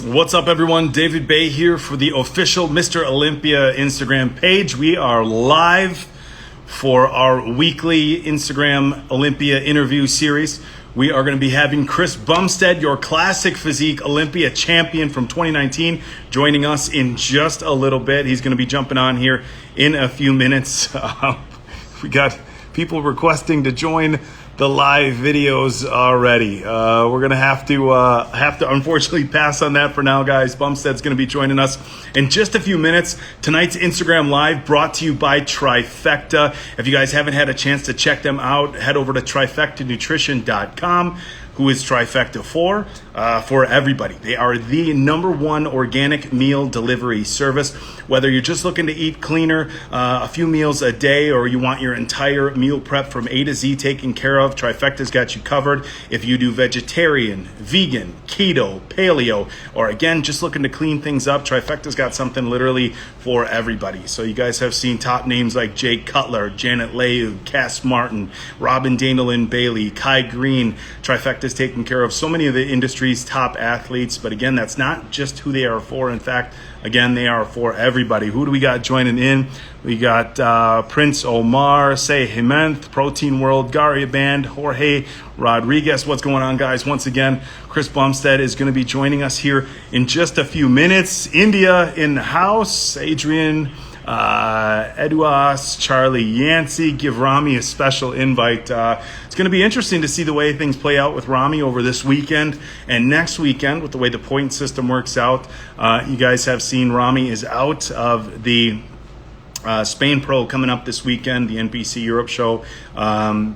What's up, everyone? David Bay here for the official Mr. Olympia Instagram page. We are live for our weekly Instagram Olympia interview series. We are going to be having Chris Bumstead, your classic physique Olympia champion from 2019, joining us in just a little bit. He's going to be jumping on here in a few minutes. We got people requesting to join the live videos already. We're gonna have to unfortunately pass on that for now, guys. Bumstead's gonna be joining us in just a few minutes. Tonight's Instagram Live brought to you by Trifecta. If you guys haven't had a chance to check them out, head over to trifectanutrition.com. Who is Trifecta for? For everybody. They are the #1 organic meal delivery service. Whether you're just looking to eat cleaner, a few meals a day, or you want your entire meal prep from A to Z taken care of, Trifecta's got you covered. If you do vegetarian, vegan, keto, paleo, or again, just looking to clean things up, Trifecta's got something literally for everybody. So you guys have seen top names like Jake Cutler, Janet Lew, Cass Martin, Robin Danielin Bailey, Kai Green. Trifecta is taking care of so many of the industry's top athletes, but again, that's not just who they are for. In fact, again, they are for everybody. Who do we got joining in? We got Prince Omar, Say Hement, Protein World, Garia Band, Jorge Rodriguez. What's going on, guys? Once again, Chris Bumstead is going to be joining us here in just a few minutes. India in the house. Adrian Eduas, Charlie Yancey, give Rami a special invite. It's going to be interesting to see the way things play out with Rami over this weekend and next weekend with the way the point system works out. You guys have seen Rami is out of the Spain Pro coming up this weekend, the NBC Europe show,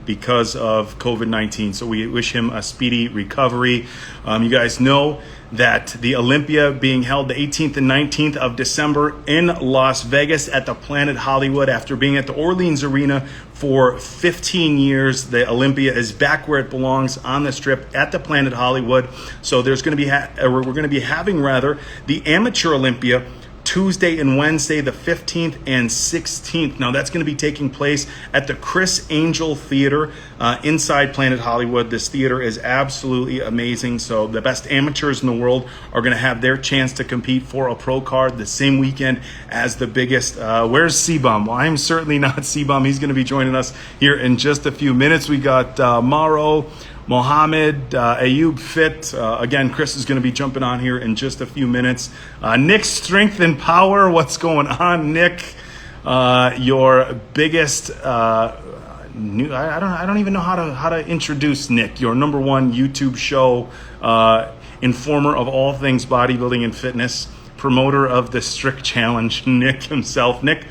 because of COVID-19. So we wish him a speedy recovery. You guys know that the Olympia being held the 18th and 19th of December in Las Vegas at the Planet Hollywood. After being at the Orleans Arena for 15 years, the Olympia is back where it belongs on the Strip at the Planet Hollywood. So there's going to be we're going to be having the Amateur Olympia Tuesday and Wednesday, the 15th and 16th. Now, that's going to be taking place at the Chris Angel Theater inside Planet Hollywood. This theater is absolutely amazing. So the best amateurs in the world are going to have their chance to compete for a pro card the same weekend as the biggest. Where's C-Bum? Well, I'm certainly not C-Bum. He's going to be joining us here in just a few minutes. We got Mauro, Mohammed, Ayub Fit. Again, Chris is going to be jumping on here in just a few minutes. Nick, Strength and Power. What's going on, Nick? Your biggest I don't even know how to introduce Nick. Your #1 YouTube show, informer of all things bodybuilding and fitness, promoter of the Strict Challenge, Nick himself. Nick,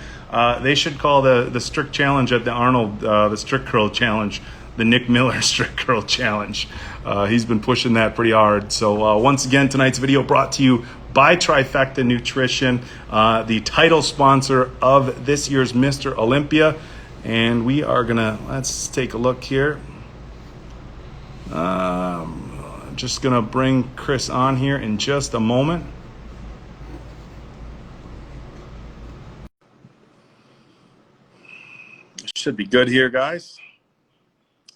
they should call the Strict Challenge at the Arnold the Strict Curl Challenge, the Nick Miller Strict Curl Challenge. He's been pushing that pretty hard. So once again, tonight's video brought to you by Trifecta Nutrition, the title sponsor of this year's Mr. Olympia. And we are gonna, let's take a look here. Just gonna bring Chris on here in just a moment. Should be good here, guys.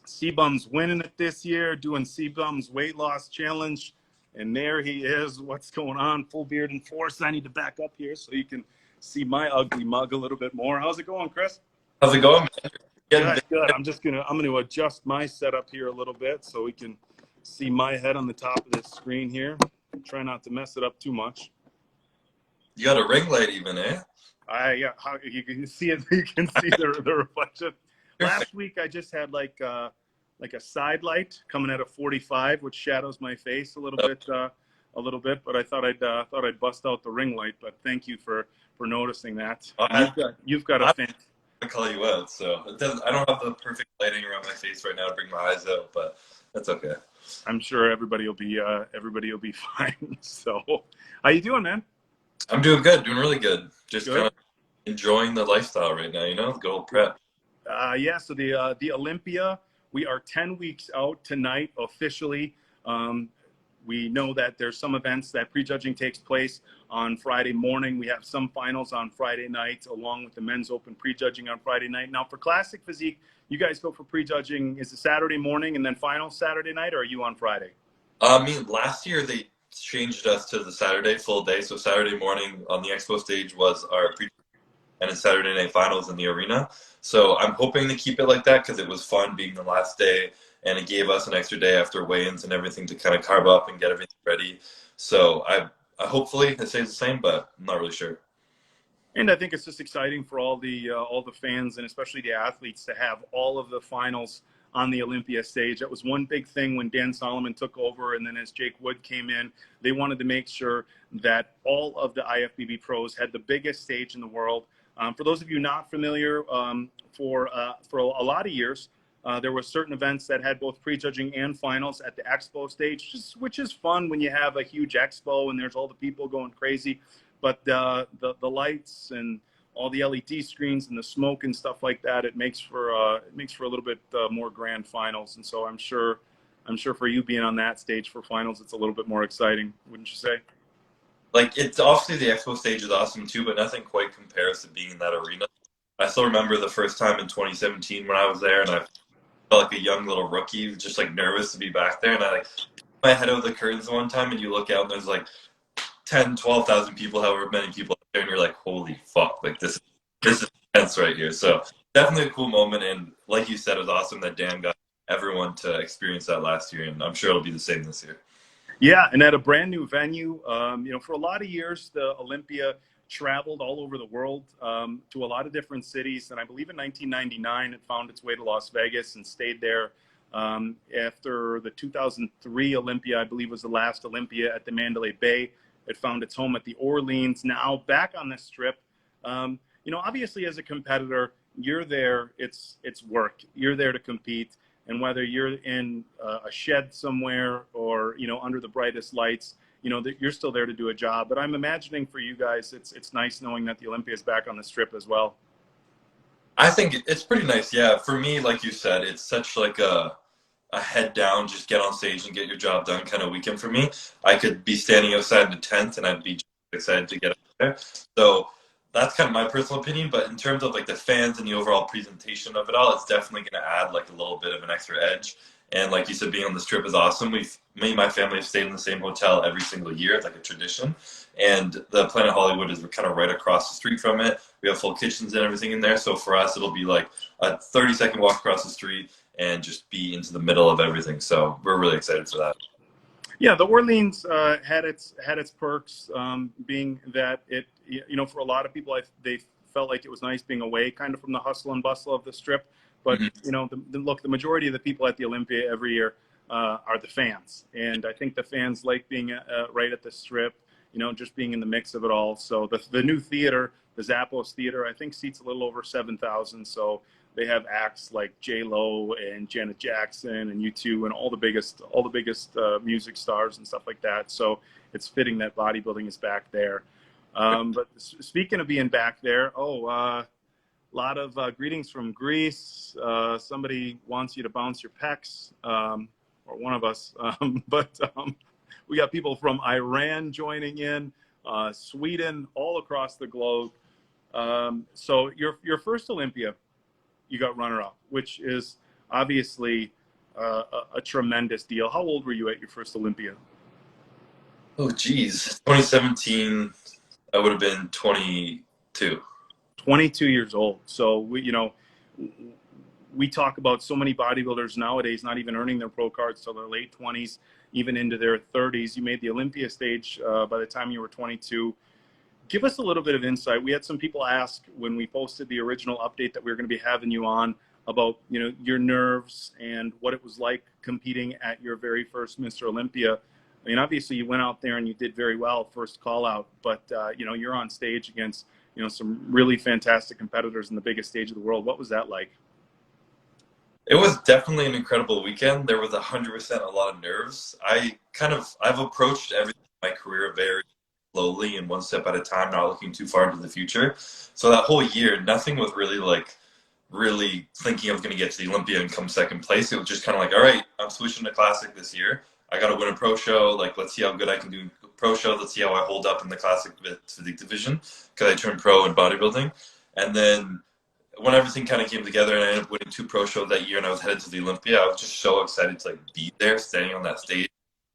C-Bum's winning it this year, doing C-Bum's weight loss challenge. And there he is. What's going on? Full beard and force. I need to back up here so you can see my ugly mug a little bit more. How's it going, Chris? How's it going, man? Good. I'm gonna adjust my setup here a little bit so we can see my head on the top of this screen here. Try not to mess it up too much. You got a ring light even, eh? Yeah, how you can see it. You can see the reflection. Last week I just had like a side light coming at a 45, which shadows my face a little bit. But I thought I'd bust out the ring light. But thank you for noticing that. You've got a fan. I call you out, so it doesn't. I don't have the perfect lighting around my face right now to bring my eyes out, but that's okay. I'm sure everybody will be fine. So, how you doing, man? I'm doing good, doing really good. Just kind of enjoying the lifestyle right now, good old prep. Yeah. So the Olympia, we are 10 weeks out tonight officially. We know that there's some events that prejudging takes place on Friday morning. We have some finals on Friday night, along with the men's open prejudging on Friday night. Now for Classic Physique, you guys go for prejudging. Is it Saturday morning and then finals Saturday night, or are you on Friday? I mean, last year changed us to the Saturday full day. So Saturday morning on the expo stage was our pre, and then Saturday night finals in the arena. So I'm hoping to keep it like that because it was fun being the last day, and it gave us an extra day after weigh-ins and everything to kind of carve up and get everything ready. So I hopefully it stays the same, but I'm not really sure. And I think it's just exciting for all the fans and especially the athletes to have all of the finals on the Olympia stage. That was one big thing when Dan Solomon took over, and then as Jake Wood came in, they wanted to make sure that all of the IFBB pros had the biggest stage in the world. For those of you not familiar, for a lot of years, there were certain events that had both prejudging and finals at the expo stage, which is fun when you have a huge expo and there's all the people going crazy. But the lights and all the LED screens and the smoke and stuff like that, it makes for a little bit more grand finals. And so I'm sure for you being on that stage for finals, it's a little bit more exciting, wouldn't you say? Like, it's obviously the expo stage is awesome too, but nothing quite compares to being in that arena. I still remember the first time in 2017 when I was there, and I felt like a young little rookie, just like nervous to be back there. And I like put my head over the curtains one time, and you look out, and there's like 10, 12,000 people, however many people out there, and you're like, holy fuck, like this is intense right here. So definitely a cool moment, and like you said, it was awesome that Dan got everyone to experience that last year, and I'm sure it'll be the same this year. Yeah, and at a brand new venue, for a lot of years, the Olympia traveled all over the world to a lot of different cities. And I believe in 1999, it found its way to Las Vegas and stayed there. After the 2003 Olympia, I believe was the last Olympia at the Mandalay Bay. It found its home at the Orleans. Now back on the Strip. Obviously as a competitor, you're there. It's work. You're there to compete. And whether you're in a shed somewhere or, under the brightest lights, that you're still there to do a job. But I'm imagining for you guys, it's nice knowing that the Olympia is back on the Strip as well. I think it's pretty nice. Yeah, for me, like you said, it's such like a head down, just get on stage and get your job done kind of weekend for me. I could be standing outside in the tent and I'd be just excited to get up there. So that's kind of my personal opinion. But in terms of like the fans and the overall presentation of it all, it's definitely going to add like a little bit of an extra edge. And like you said, being on the Strip is awesome. Me and my family have stayed in the same hotel every single year. It's like a tradition. And the Planet Hollywood is kind of right across the street from it. We have full kitchens and everything in there. So for us, it'll be like a 30-second walk across the street and just be into the middle of everything. So we're really excited for that. Yeah, the Orleans had its perks, being that it, for a lot of people, they felt like it was nice being away kind of from the hustle and bustle of the Strip. But, the majority of the people at the Olympia every year are the fans. And I think the fans like being right at the Strip, just being in the mix of it all. So the new theater, the Zappos Theater, I think seats a little over 7,000. So they have acts like J-Lo and Janet Jackson and U2 and all the biggest music stars and stuff like that. So it's fitting that bodybuilding is back there. But speaking of being back there, a lot of greetings from Greece. Somebody wants you to bounce your pecs, or one of us. But we got people from Iran joining in, Sweden, all across the globe. So your first Olympia, you got runner-up, which is obviously a tremendous deal. How old were you at your first Olympia? Oh, geez. 2017, I would have been 22. 22 years old. So we talk about so many bodybuilders nowadays not even earning their pro cards till their late 20s, even into their 30s. You made the Olympia stage by the time you were 22. Give us a little bit of insight. We had some people ask when we posted the original update that we were going to be having you on about, your nerves and what it was like competing at your very first Mr. Olympia. I mean, obviously you went out there and you did very well, first call out, but you're on stage against, some really fantastic competitors in the biggest stage of the world. What was that like? It was definitely an incredible weekend. There was 100% a lot of nerves. I've approached everything in my career very slowly and one step at a time, not looking too far into the future. So that whole year, nothing was really thinking I was going to get to the Olympia and come second place. It was just kind of like, all right, I'm switching to Classic this year. I got to win a pro show. Like, let's see how good I can do in pro show. Let's see how I hold up in the Classic Physique division because I turned pro in bodybuilding. And then when everything kind of came together and I ended up winning 2 pro shows that year and I was headed to the Olympia, I was just so excited to be there, standing on that stage,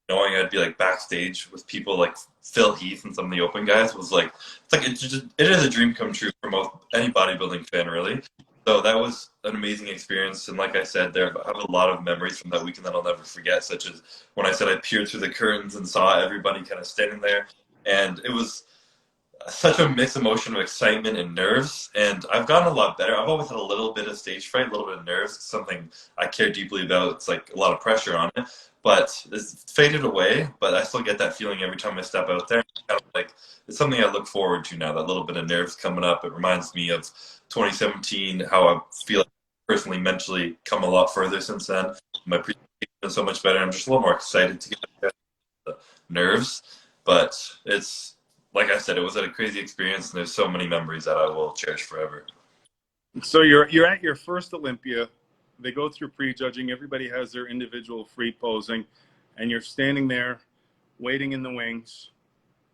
knowing I'd be like backstage with people like Phil Heath and some of the open guys was like it is a dream come true for most any bodybuilding fan really. So that was an amazing experience, and like I said, there I have a lot of memories from that weekend that I'll never forget. Such as when I said I peered through the curtains and saw everybody kind of standing there, and it was such a mixed emotion of excitement and nerves. And I've gotten a lot better. I've always had a little bit of stage fright, a little bit of nerves, something I care deeply about. It's like a lot of pressure on it, but it's faded away. But I still get that feeling every time I step out there. Kind of like it's something I look forward to now. That little bit of nerves coming up. It reminds me of 2017, how I feel personally, mentally come a lot further since then. My presentation is so much better. I'm just a little more excited to get the nerves, but it's like I said, it was a crazy experience, and there's so many memories that I will cherish forever. So you're at your first Olympia. They go through prejudging. Everybody has their individual free posing, and you're standing there, waiting in the wings,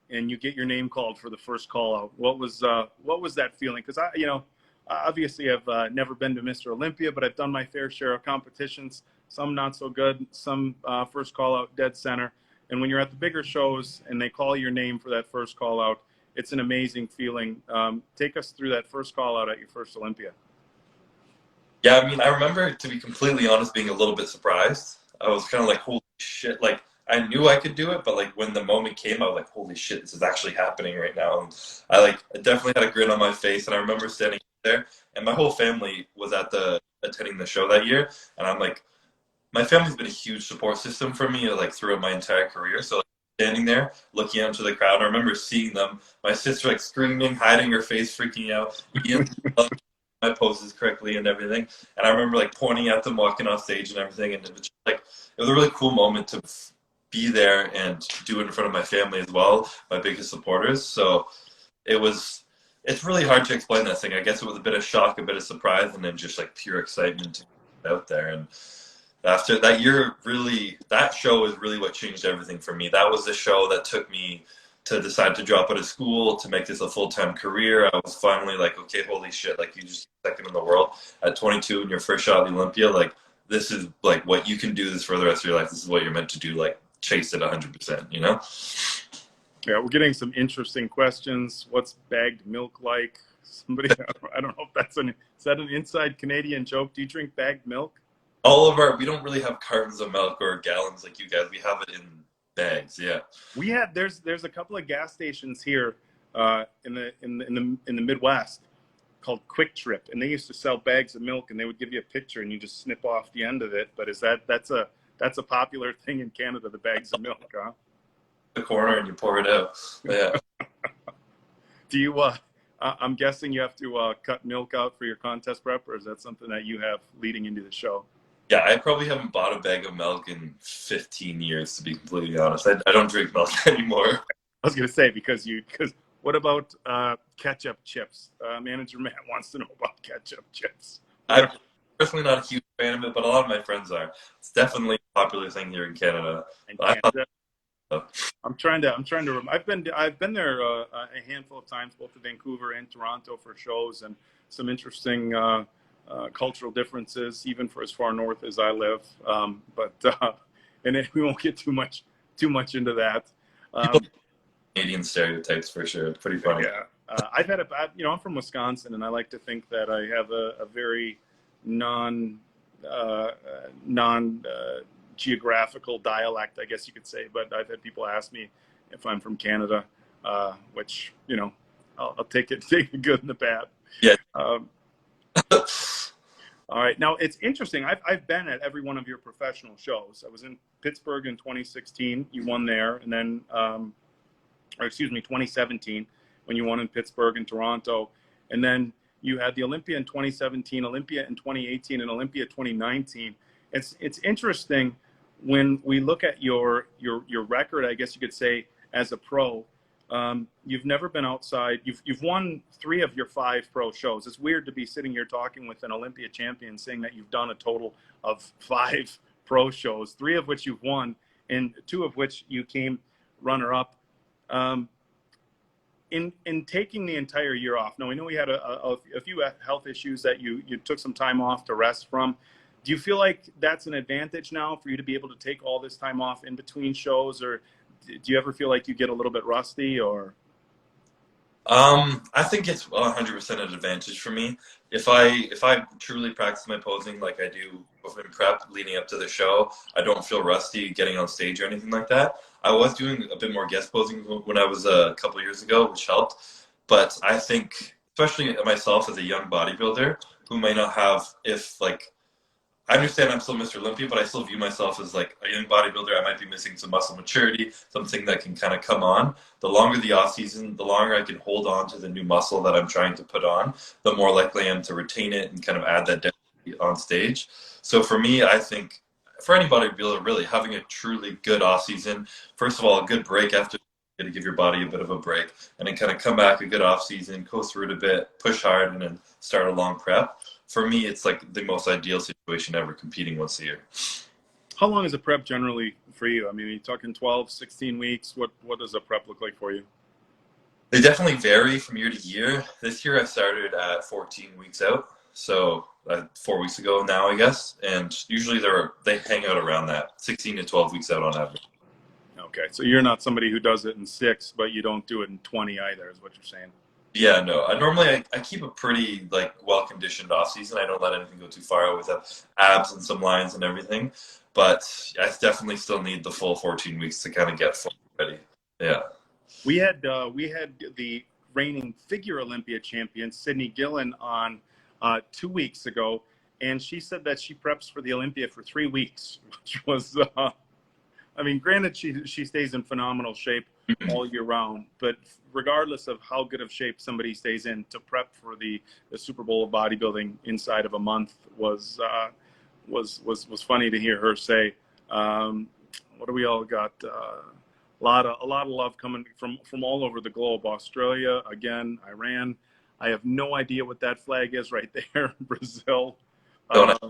and you get your name called for the first call out. What was that feeling? Because obviously I've never been to Mr. Olympia, but I've done my fair share of competitions. Some not so good. Some first call out dead center. And when you're at the bigger shows and they call your name for that first call out, it's an amazing feeling. Take us through that first call out at your first Olympia. Yeah, I mean, I remember, to be completely honest, being a little bit surprised. I was kind of like, holy shit. Like, I knew I could do it, but like when the moment came, I was like, holy shit, this is actually happening right now. And I definitely had a grin on my face. And I remember standing there, and my whole family was attending the show that year. And I'm like, my family's been a huge support system for me, like throughout my entire career. So like, standing there, looking out into the crowd, I remember seeing them. My sister like screaming, hiding her face, freaking out. Ian my poses correctly and everything. And I remember like pointing at them walking off stage and everything. And it was just, like it was a really cool moment to be there and do it in front of my family as well, my biggest supporters. So it was. It's really hard to explain that thing. I guess it was a bit of shock, a bit of surprise, and then just like pure excitement to get out there. And after that year, really, that show is really what changed everything for me. That was the show that took me to decide to drop out of school, to make this a full-time career. I was finally like, okay, holy shit, like you just second in the world at 22 in your first shot at the Olympia. Like this is like what you can do this for the rest of your life. This is what you're meant to do. Like chase it 100%, you know? Yeah, we're getting some interesting questions. What's bagged milk like? Somebody, I don't know if is that an inside Canadian joke? Do you drink bagged milk? We don't really have cartons of milk or gallons like you guys. We have it in bags. Yeah. There's a couple of gas stations here in the Midwest called Quick Trip, and they used to sell bags of milk, and they would give you a picture, and you just snip off the end of it. But that's a popular thing in Canada, the bags of milk, huh? The corner and you pour it out. But yeah. Do you? I'm guessing you have to cut milk out for your contest prep, or is that something that you have leading into the show? Yeah, I probably haven't bought a bag of milk in 15 years, to be completely honest. I don't drink milk anymore. I was going to say, because what about ketchup chips? Manager Matt wants to know about ketchup chips. I'm personally not a huge fan of it, but a lot of my friends are. It's definitely a popular thing here in Canada. I'm trying to. I've been there a handful of times, both to Vancouver and Toronto for shows, and some interesting cultural differences, even for as far north as I live. And we won't get too much into that. Canadian stereotypes for sure. It's pretty funny. Yeah, I'm from Wisconsin, and I like to think that I have a very non geographical dialect, I guess you could say. But I've had people ask me if I'm from Canada, which I'll take the good and the bad. Yeah. All right. Now it's interesting. I've been at every one of your professional shows. I was in Pittsburgh in 2016. You won there, and then, 2017 when you won in Pittsburgh and Toronto, and then you had the Olympia in 2017, Olympia in 2018, and Olympia 2019. It's interesting when we look at your record, I guess you could say, as a pro. You've never been outside. You've won 3 of your 5 pro shows. It's weird to be sitting here talking with an Olympia champion saying that you've done a total of 5 pro shows, 3 of which you've won, and 2 of which you came runner-up. In taking the entire year off, now we know we had a few health issues that you took some time off to rest from. Do you feel like that's an advantage now for you to be able to take all this time off in between shows, or do you ever feel like you get a little bit rusty, or? I think it's 100% an advantage for me. If I truly practice my posing like I do in prep leading up to the show, I don't feel rusty getting on stage or anything like that. I was doing a bit more guest posing when I was a couple years ago, which helped. But I think, especially myself as a young bodybuilder who may not have, if like I understand I'm still Mr. Olympia, but I still view myself as like a young bodybuilder. I might be missing some muscle maturity, something that can kind of come on. The longer the off season, the longer I can hold on to the new muscle that I'm trying to put on, the more likely I am to retain it and kind of add that density on stage. So for me, I think for any bodybuilder, really having a truly good off season, first of all, a good break after to give your body a bit of a break, and then kind of come back a good off season, coast through it a bit, push hard, and then start a long prep. For me, it's like the most ideal situation ever, competing once a year. How long is a prep generally for you? I mean, are you talking 12, 16 weeks? What does a prep look like for you? They definitely vary from year to year. This year I started at 14 weeks out, so 4 weeks ago now, I guess. And usually they hang out around that 16 to 12 weeks out on average. Okay, so you're not somebody who does it in 6, but you don't do it in 20 either, is what you're saying. Yeah, no. I keep a pretty like well conditioned off season. I don't let anything go too far. I always have abs and some lines and everything, but I definitely still need the full 14 weeks to kind of get fully ready. Yeah. We had the reigning figure Olympia champion Sydney Gillen on 2 weeks ago, and she said that she preps for the Olympia for 3 weeks, which was I mean, granted, she stays in phenomenal shape all year round, but regardless of how good of shape somebody stays in, to prep for the Super Bowl of bodybuilding inside of a month was funny to hear her say. What do we all got? A lot of love coming from all over the globe. Australia, again, Iran. I have no idea what that flag is right there. Brazil. Don't I?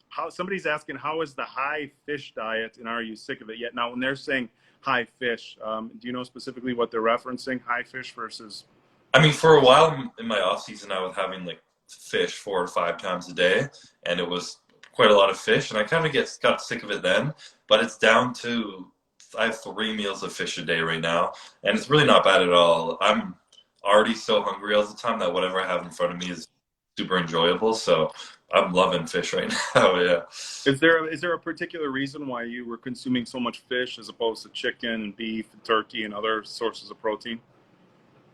How somebody's asking, how is the high fish diet, and are you sick of it yet? Now, when they're saying high fish, do you know specifically what they're referencing? High fish versus? I mean, for a while in my off season, I was having like fish 4 or 5 times a day, and it was quite a lot of fish, and I kind of got sick of it then. But it's down to I have 3 meals of fish a day right now, and it's really not bad at all. I'm already so hungry all the time that whatever I have in front of me is super enjoyable. So I'm loving fish right now. Yeah. Is there a particular reason why you were consuming so much fish as opposed to chicken and beef and turkey and other sources of protein?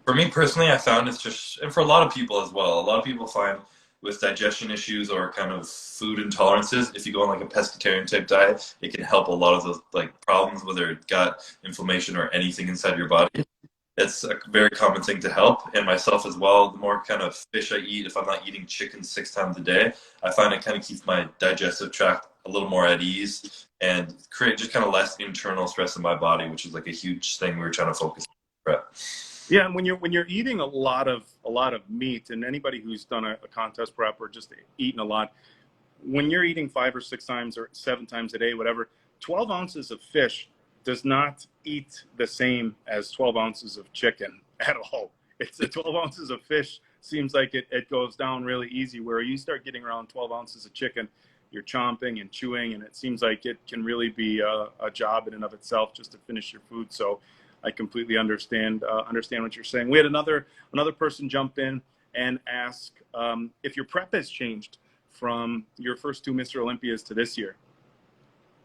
For me personally, I found it's just, and for a lot of people as well, a lot of people find with digestion issues or kind of food intolerances, if you go on like a pescatarian type diet, it can help a lot of those like problems, whether gut inflammation or anything inside your body. It's a very common thing to help, and myself as well. The more kind of fish I eat, if I'm not eating chicken 6 times a day, I find it kind of keeps my digestive tract a little more at ease and create just kind of less internal stress in my body, which is like a huge thing we were trying to focus on. Yeah, and when you're eating a lot of meat, and anybody who's done a contest prep or just eaten a lot, when you're eating 5 or 6 times or 7 times a day, whatever, 12 ounces of fish does not eat the same as 12 ounces of chicken at all. It's the 12 ounces of fish seems like it goes down really easy, where you start getting around 12 ounces of chicken, you're chomping and chewing, and it seems like it can really be a job in and of itself just to finish your food. So I completely understand what you're saying. We had another person jump in and ask if your prep has changed from your first 2 Mr. Olympias to this year.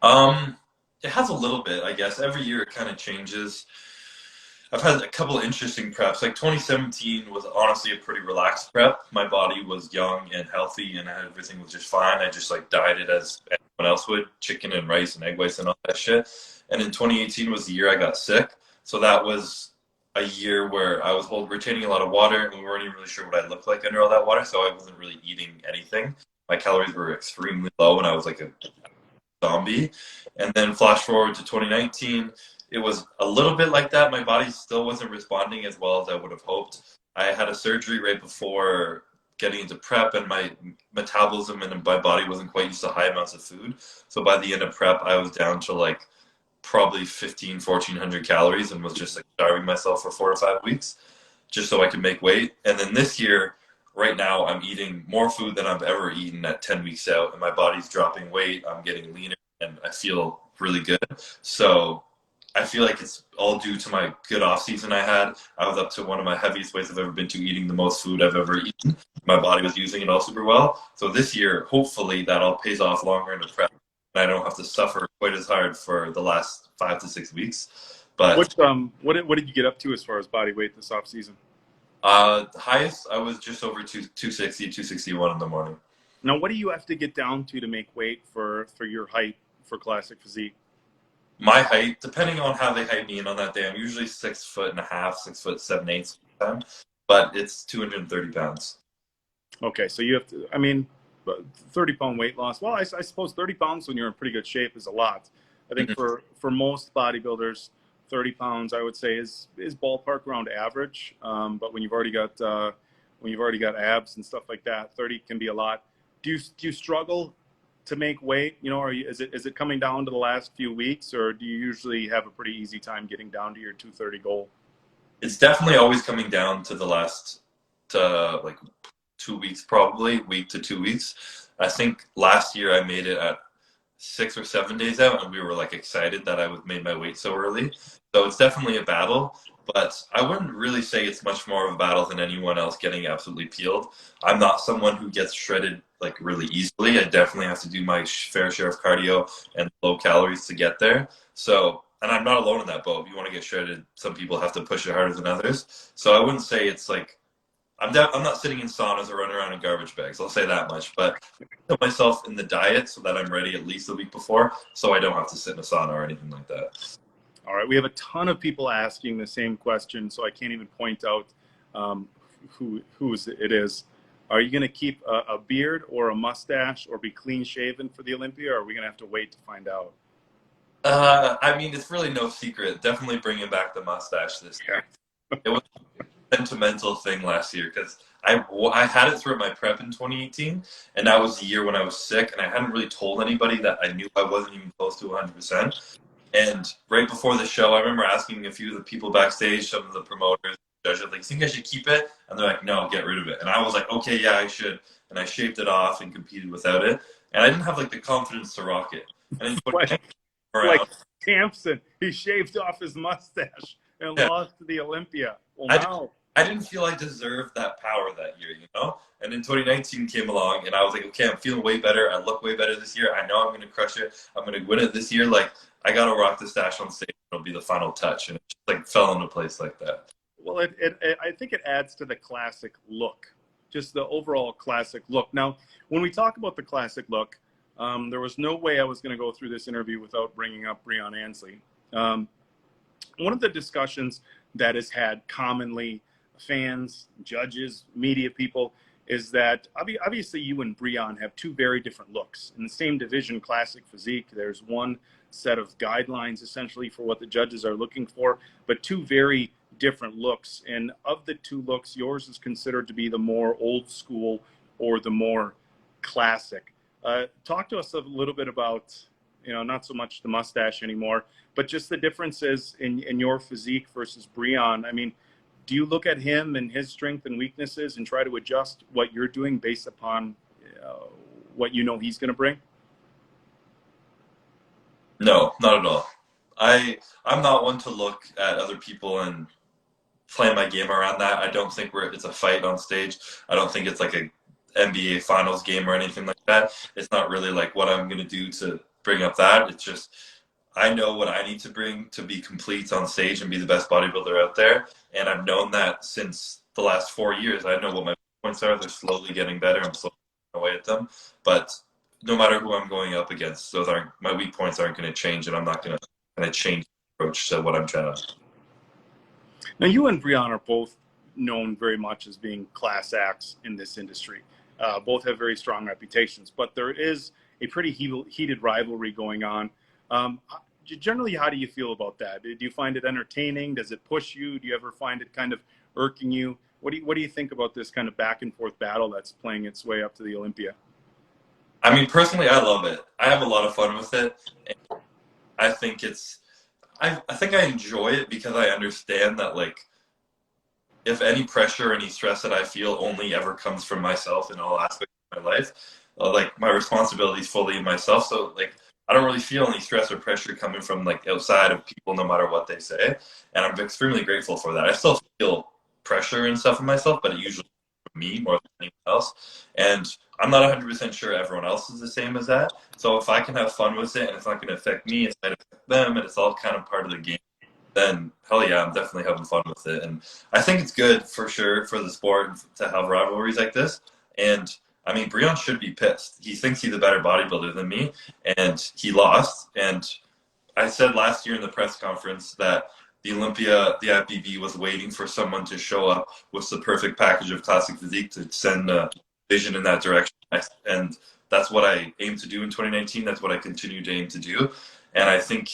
Um, it has a little bit, I guess. Every year it kind of changes. I've had a couple of interesting preps. Like 2017 was honestly a pretty relaxed prep. My body was young and healthy, and everything was just fine. I just like dieted as anyone else would, chicken and rice and egg whites and all that shit. And in 2018 was the year I got sick. So that was a year where I was retaining a lot of water, and we weren't even really sure what I looked like under all that water. So I wasn't really eating anything. My calories were extremely low, and I was like a zombie. And then flash forward to 2019, it was a little bit like that. My body still wasn't responding as well as I would have hoped. I had a surgery right before getting into prep, and my metabolism and my body wasn't quite used to high amounts of food. So by the end of prep, I was down to like probably 1,400 calories and was just like starving myself for 4 to 5 weeks just so I could make weight. And then this year, right now I'm eating more food than I've ever eaten at 10 weeks out, and my body's dropping weight. I'm getting leaner, and I feel really good. So I feel like it's all due to my good off season I had. I was up to one of my heaviest weights I've ever been to, eating the most food I've ever eaten. My body was using it all super well. So this year, hopefully, that all pays off longer in the prep, and I don't have to suffer quite as hard for the last 5 to 6 weeks. But What did you get up to as far as body weight this off season? the highest I was just over 260, 261 in the morning. Now, what do you have to get down to make weight for your height for classic physique? My height, depending on how they height me in on that day, I'm usually 6'1.5", 6'7", 8", but it's 230 pounds. Okay, so you have to. I mean, 30-pound weight loss. Well, I suppose 30 pounds when you're in pretty good shape is a lot. I think Mhm. for most bodybuilders, 30 pounds I would say is ballpark around average. But when you've already got abs and stuff like that, 30 can be a lot. Do you struggle to make weight? Is it coming down to the last few weeks, or do you usually have a pretty easy time getting down to your 230 goal? It's definitely always coming down to the last, to like 2 weeks, probably week to 2 weeks. I think last year I made it at 6 or 7 days out, and we were like excited that I would made my weight so early. So it's definitely a battle, but I wouldn't really say it's much more of a battle than anyone else getting absolutely peeled. I'm not someone who gets shredded like really easily. I definitely have to do my fair share of cardio and low calories to get there. So, and I'm not alone in that boat. If you want to get shredded, some people have to push it harder than others. So I wouldn't say it's like I'm not sitting in saunas or running around in garbage bags. I'll say that much. But I put myself in the diet so that I'm ready at least a week before, so I don't have to sit in a sauna or anything like that. All right, we have a ton of people asking the same question, so I can't even point out who it is. Are you going to keep a beard or a mustache or be clean shaven for the Olympia, or are we going to have to wait to find out? I mean, it's really no secret. Definitely bringing back the mustache this Yeah. year. It was a sentimental thing last year because I had it through my prep in 2018, and that was the year when I was sick, and I hadn't really told anybody that I knew I wasn't even close to 100%. And right before the show, I remember asking a few of the people backstage, some of the promoters, judges, like, think I should keep it? And they're like, no, get rid of it. And I was like, okay, yeah, I should. And I shaved it off and competed without it. And I didn't have like the confidence to rock it. And then like, like around, Hampson, he shaved off his mustache and yeah, lost to the Olympia. Well, I didn't, now, I didn't feel I deserved that power that year, you know? And then 2019 came along, and I was like, okay, I'm feeling way better. I look way better this year. I know I'm going to crush it. I'm going to win it this year. Like, I got to rock the stash on stage. It'll be the final touch. And it just like fell into place like that. well, I think it adds to the classic look, just the overall classic look. Now, when we talk about the classic look, there was no way I was going to go through this interview without bringing up Breon Ansley. One of the discussions that is had commonly, fans, judges, media people, is that obviously you and Breon have two very different looks. In the same division, classic physique, there's one set of guidelines essentially for what the judges are looking for, but two very different looks. And of the two looks, yours is considered to be the more old school or the more classic. Talk to us a little bit about, not so much the mustache anymore, but just the differences in your physique versus Breon. I mean, do you look at him and his strengths and weaknesses and try to adjust what you're doing based upon what you know he's going to bring? No, not at all. I'm not one to look at other people and plan my game around that. I don't think it's a fight on stage. I don't think it's like a NBA Finals game or anything like that. It's not really like what I'm gonna do to bring up that. It's just I know what I need to bring to be complete on stage and be the best bodybuilder out there. And I've known that since the last 4 years. I know what my points are. They're slowly getting better. I'm slowly getting away at them. But no matter who I'm going up against, those aren't my weak points aren't going to change, and I'm not going to change the approach to what I'm trying to. Now, you and Breon are both known very much as being class acts in this industry. Both have very strong reputations, but there is a pretty heated rivalry going on. Generally, how do you feel about that? Do you find it entertaining? Does it push you? Do you ever find it kind of irking you? What do you think about this kind of back and forth battle that's playing its way up to the Olympia? I mean, personally, I love it. I have a lot of fun with it. I think I think I enjoy it because I understand that like if any pressure or any stress that I feel only ever comes from myself in all aspects of my life, like my responsibility is fully in myself. So like I don't really feel any stress or pressure coming from like outside of people, no matter what they say. And I'm extremely grateful for that. I still feel pressure and stuff in myself, but it usually me more than anyone else. And I'm not 100% sure everyone else is the same as that. So if I can have fun with it and it's not going to affect me, it's going to affect them, and it's all kind of part of the game, then hell yeah, I'm definitely having fun with it. And I think it's good for sure for the sport to have rivalries like this. And I mean, Breon should be pissed. He thinks he's a better bodybuilder than me, and he lost. And I said last year in the press conference that the IFBB was waiting for someone to show up with the perfect package of classic physique to send a vision in that direction. And that's what I aim to do in 2019. That's what I continue to aim to do. And I think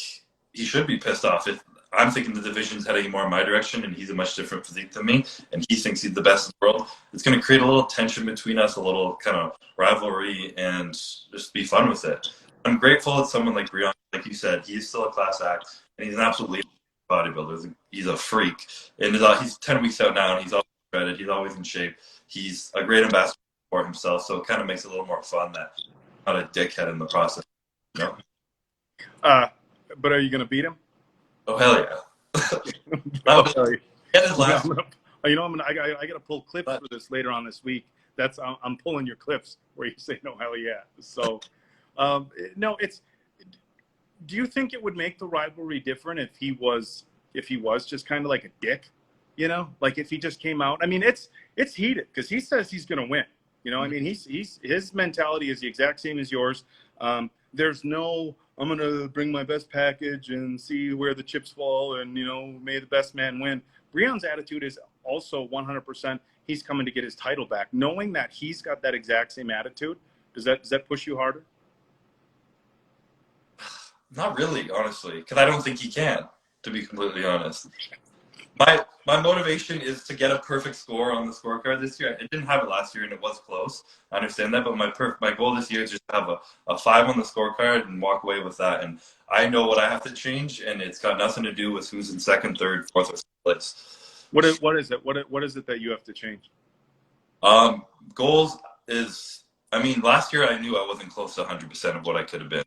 he should be pissed off. If I'm thinking the division's heading more in my direction, and he's a much different physique than me, and he thinks he's the best in the world. It's going to create a little tension between us, a little kind of rivalry, and just be fun with it. I'm grateful that someone like Breon, like you said, he's still a class act, and he's an absolutely bodybuilder. He's a freak, and he's 10 weeks out now, and he's always shredded. He's always in shape. He's a great ambassador for himself, so it kind of makes it a little more fun that I'm not a dickhead in the process. You know? But are you going to beat him? Oh hell yeah! Oh, hell yeah. Get his last. You know, I got to pull clips for this later on this week. I'm pulling your clips where you say no, hell yeah. So, no, it's. Do you think it would make the rivalry different if he was just kind of like a dick, you know, like if he just came out? I mean, it's heated because he says he's going to win. You know, I mean, his mentality is the exact same as yours. There's no, I'm going to bring my best package and see where the chips fall and, you know, may the best man win. Breon's attitude is also 100%. He's coming to get his title back. Knowing that he's got that exact same attitude, does that push you harder? Not really, honestly, because I don't think he can, to be completely honest. My motivation is to get a perfect score on the scorecard this year. I didn't have it last year, and it was close. I understand that, but my goal this year is just to have a 5 on the scorecard and walk away with that. And I know what I have to change, and it's got nothing to do with who's in second, third, fourth, or fifth place. What is it? What is it that you have to change? Goals is, I mean, last year I knew I wasn't close to 100% of what I could have been.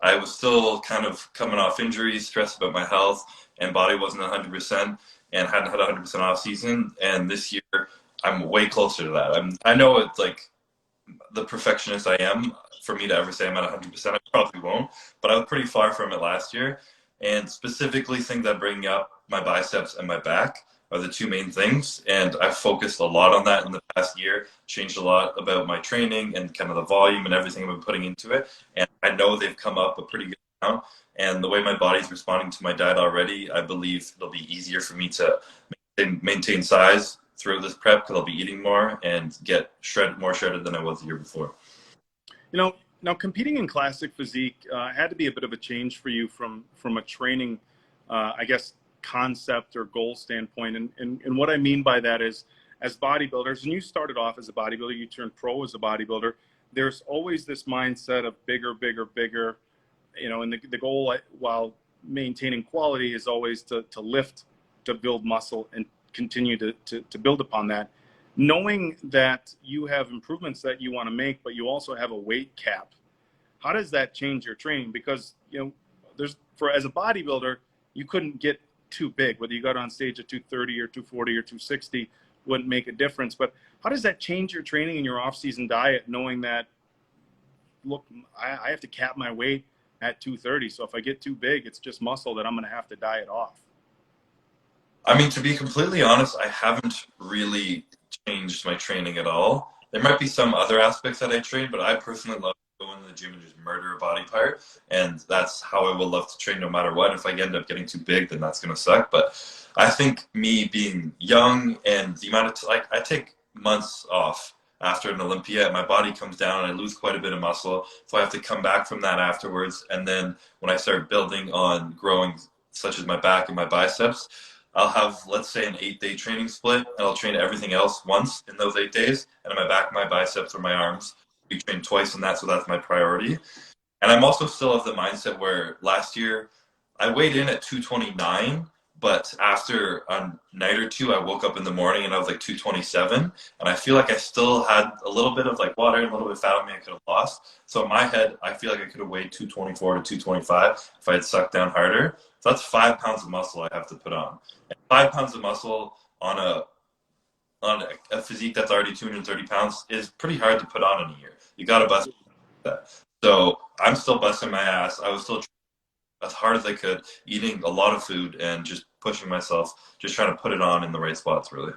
I was still kind of coming off injuries, stressed about my health, and body wasn't 100%, and hadn't had 100% off season. And this year, I'm way closer to that. I know it's like the perfectionist I am. For me to ever say I'm at 100%, I probably won't. But I was pretty far from it last year. And specifically, things that bring up my biceps and my back are the two main things. And I've focused a lot on that in the past year, changed a lot about my training and kind of the volume and everything I've been putting into it. And I know they've come up a pretty good amount. And the way my body's responding to my diet already, I believe it'll be easier for me to maintain size throughout this prep because I'll be eating more and get more shredded than I was the year before. You know, now competing in classic physique had to be a bit of a change for you from a training, I guess, concept or goal standpoint. And what I mean by that is, as bodybuilders, and you started off as a bodybuilder, you turned pro as a bodybuilder, there's always this mindset of bigger, bigger, bigger, you know, and the goal while maintaining quality is always to lift, to build muscle and continue to build upon that. Knowing that you have improvements that you want to make, but you also have a weight cap, how does that change your training? Because, you know, as a bodybuilder, you couldn't get too big. Whether you got on stage at 230 or 240 or 260 wouldn't make a difference. But how does that change your training and your off-season diet, knowing that, look, I have to cap my weight at 230. So if I get too big, it's just muscle that I'm going to have to diet off. I mean, to be completely honest, I haven't really changed my training at all. There might be some other aspects that I train, but I personally love going to the gym and just murder a body part. And that's how I will love to train no matter what. If I end up getting too big, then that's going to suck. But I think me being young and the amount of, I take months off after an Olympia, and my body comes down and I lose quite a bit of muscle. So I have to come back from that afterwards. And then when I start building on growing, such as my back and my biceps, I'll have, let's say, an 8-day training split, and I'll train everything else once in those 8 days. And my back, my biceps, or my arms, we train twice in that, so that's my priority. And I'm also still of the mindset where last year I weighed in at 229, But after a night or two, I woke up in the morning and I was like 227, and I feel like I still had a little bit of like water and a little bit of fat on me I could have lost. So in my head, I feel like I could have weighed 224 to 225 if I had sucked down harder. So that's 5 pounds of muscle I have to put on. And 5 pounds of muscle on a physique that's already 230 pounds is pretty hard to put on in a year. You got to bust that. So I'm still busting my ass. I was still as hard as I could, eating a lot of food and just pushing myself, just trying to put it on in the right spots, really.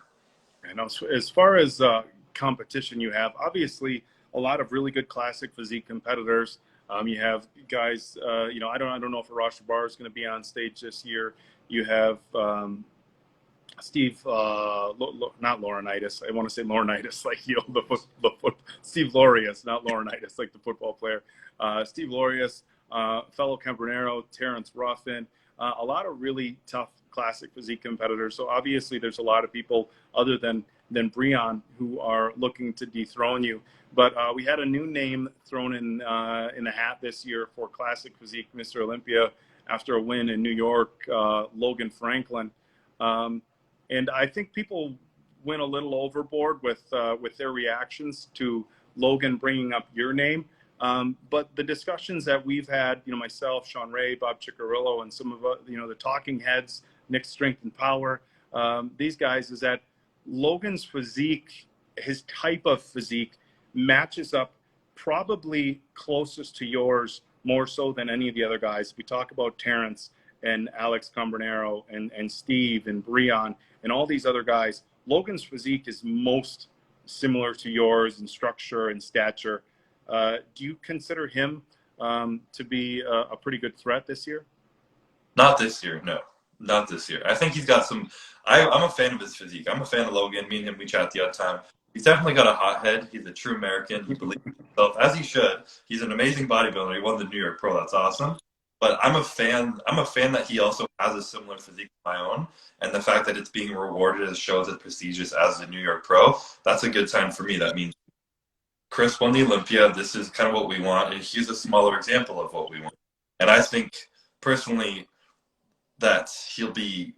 And also, as far as competition, you have obviously a lot of really good classic physique competitors. You have guys, I don't know if Arash Bar is going to be on stage this year. You have Steve, not Laurinaitis. I want to say Laurinaitis, like Steve Laureus, not Laurinaitis, like the football player. Steve Laureus, fellow Campanero, Terrence Ruffin, a lot of really tough classic physique competitors. So obviously, there's a lot of people other than Breon who are looking to dethrone you. But we had a new name thrown in the hat this year for classic physique, Mr. Olympia, after a win in New York, Logan Franklin. And I think people went a little overboard with their reactions to Logan bringing up your name. But the discussions that we've had, myself, Sean Ray, Bob Ciccarillo, and some of the talking heads, Nick Strength and Power, these guys, is that Logan's physique, his type of physique, matches up probably closest to yours more so than any of the other guys. We talk about Terrence and Alex Cambronero and Steve and Breon and all these other guys. Logan's physique is most similar to yours in structure and stature. Do you consider him to be a pretty good threat this year? Not this year, no. Not this year. I think he's got some. I'm a fan of his physique. I'm a fan of Logan. Me and him, we chat the other time. He's definitely got a hot head. He's a true American. He believes in himself, as he should. He's an amazing bodybuilder. He won the New York Pro. That's awesome. But I'm a fan. I'm a fan that he also has a similar physique to my own, and the fact that it's being rewarded as shows as prestigious as the New York Pro. That's a good sign for me. That means Chris won the Olympia. This is kind of what we want, and he's a smaller example of what we want. And I think personally that he'll be